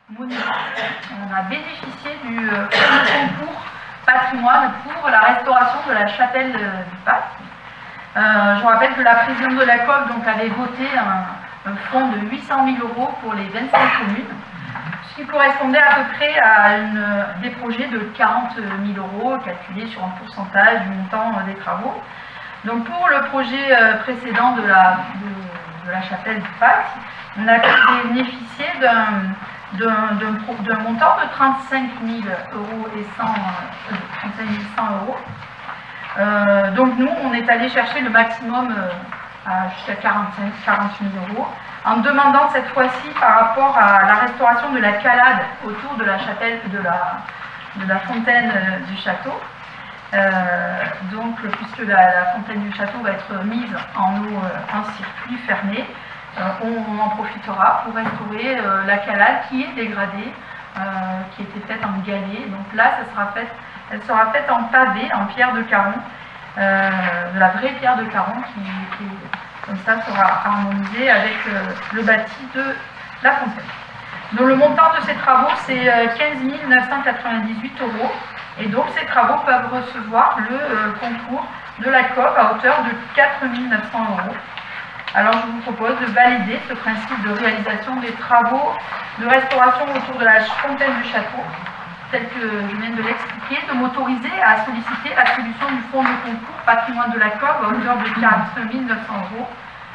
monument. On a bénéficié du concours patrimoine pour la restauration de la chapelle du Pac. Je vous rappelle que la présidente de la COP donc, avait voté un fonds de 800 000 € pour les 25 communes, ce qui correspondait à peu près à des projets de 40 000 € calculés sur un pourcentage du montant des travaux. Donc pour le projet précédent de la chapelle du Pac, on a bénéficié d'un montant de 35 100 €. Donc nous, on est allé chercher le maximum jusqu'à 40 000 € en demandant cette fois-ci par rapport à la restauration de la calade autour de la chapelle de la fontaine du château. Donc puisque la fontaine du château va être mise en eau en circuit fermé, on en profitera pour restaurer la calade qui est dégradée, qui était faite en galets. Donc là, elle sera faite en pavé, en pierre de Caron, de la vraie pierre de Caron qui comme ça sera harmonisée avec le bâti de la fontaine. Donc le montant de ces travaux, c'est 15 998 €. Et donc ces travaux peuvent recevoir le concours de la COP à hauteur de 4 900 €. Alors je vous propose de valider ce principe de réalisation des travaux de restauration autour de la fontaine du château, tel que je viens de l'expliquer, de m'autoriser à solliciter l'attribution du fonds de concours patrimoine de la COP à hauteur de 4 900 €,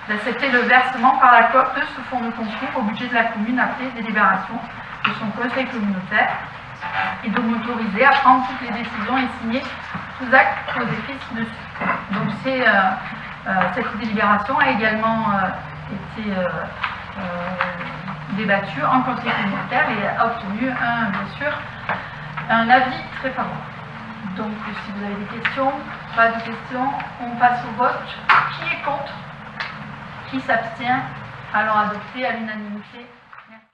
d'accepter le versement par la COP de ce fonds de concours au budget de la commune après délibération de son conseil communautaire, et de m'autoriser à prendre toutes les décisions et signer tous actes aux offices dessus. Donc cette délibération a également été débattue en conseil communautaire et a obtenu bien sûr un avis très favorable. Donc si vous avez des questions, pas de questions, on passe au vote. Qui est contre? Qui s'abstient? Alors adopté à l'unanimité.